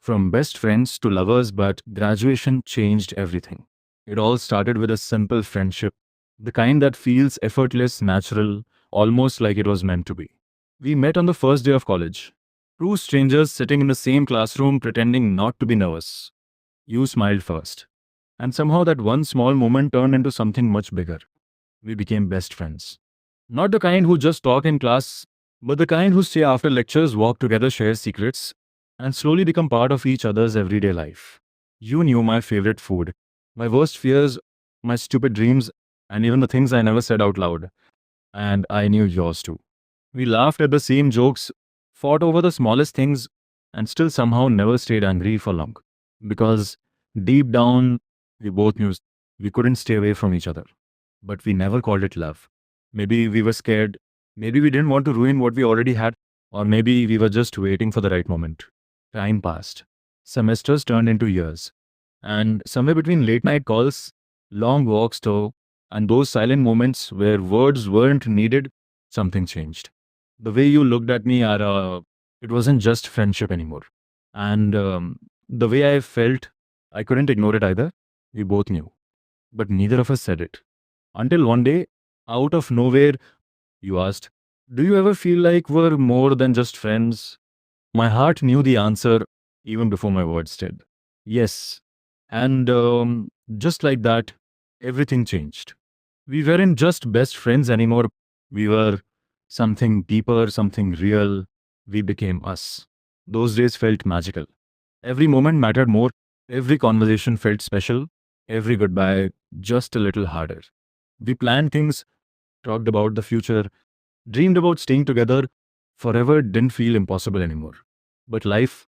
From best friends to lovers, but graduation changed everything. It all started with a simple friendship, the kind that feels effortless, natural, almost like it was meant to be. We met on the first day of college. Two strangers sitting in the same classroom pretending not to be nervous. You smiled first. And somehow that one small moment turned into something much bigger. We became best friends. Not the kind who just talk in class, but the kind who stay after lectures, walk together, share secrets, and slowly become part of each other's everyday life. You knew my favorite food, my worst fears, my stupid dreams, and even the things I never said out loud. And I knew yours too. We laughed at the same jokes, fought over the smallest things, and still somehow never stayed angry for long. Because deep down, we both knew we couldn't stay away from each other. But we never called it love. Maybe we were scared. Maybe we didn't want to ruin what we already had. Or maybe we were just waiting for the right moment. Time passed. Semesters turned into years. And somewhere between late night calls, long walks though, and those silent moments where words weren't needed, something changed. The way you looked at me, Ara, it wasn't just friendship anymore. And the way I felt, I couldn't ignore it either. We both knew. But neither of us said it. Until one day, out of nowhere, you asked, "Do you ever feel like we're more than just friends?" My heart knew the answer even before my words did. Yes. And just like that, everything changed. We weren't just best friends anymore. We were something deeper, something real. We became us. Those days felt magical. Every moment mattered more. Every conversation felt special. Every goodbye just a little harder. We planned things, talked about the future, dreamed about staying together. Forever didn't feel impossible anymore. But life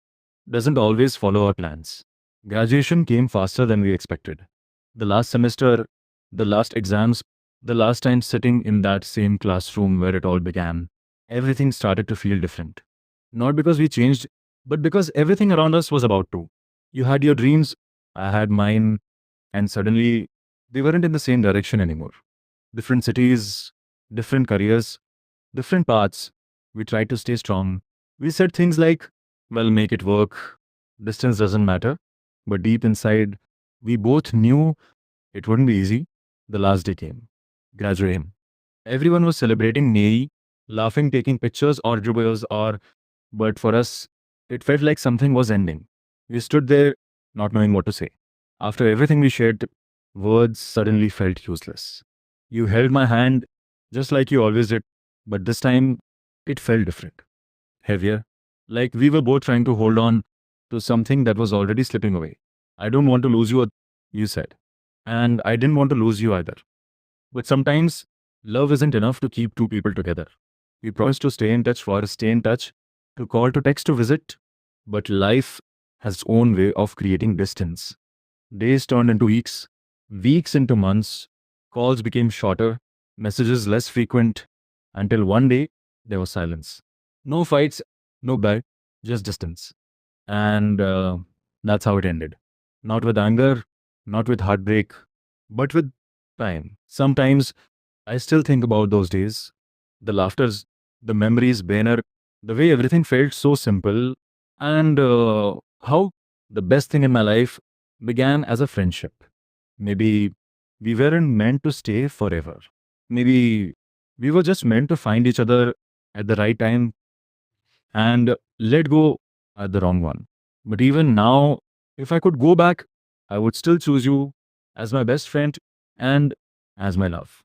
doesn't always follow our plans. Graduation came faster than we expected. The last semester, the last exams, the last time sitting in that same classroom where it all began, everything started to feel different. Not because we changed, but because everything around us was about to. You had your dreams, I had mine, and suddenly we weren't in the same direction anymore. Different cities, different careers, different paths. We tried to stay strong. We said things like, well, make it work. Distance doesn't matter. But deep inside, we both knew it wouldn't be easy. The last day came. Graduation. Everyone was celebrating Nei, laughing, taking pictures or videos or but for us, it felt like something was ending. We stood there, not knowing what to say. After everything we shared, words suddenly felt useless. You held my hand just like you always did, but this time it felt different, heavier, like we were both trying to hold on to something that was already slipping away. I don't want to lose you, you said. And I didn't want to lose you either. But sometimes love isn't enough to keep two people together. We promised to stay in touch for stay in touch, to call, to text, to visit. But life has its own way of creating distance. Days turned into weeks, weeks into months, calls became shorter, messages less frequent, until one day there was silence. No fights, no bad, just distance. And that's how it ended. Not with anger, not with heartbreak, but with time. Sometimes I still think about those days, the laughters, the memories, banner, the way everything felt so simple, and how the best thing in my life began as a friendship. Maybe we weren't meant to stay forever. Maybe we were just meant to find each other at the right time and let go at the wrong one. But even now, if I could go back, I would still choose you as my best friend and as my love.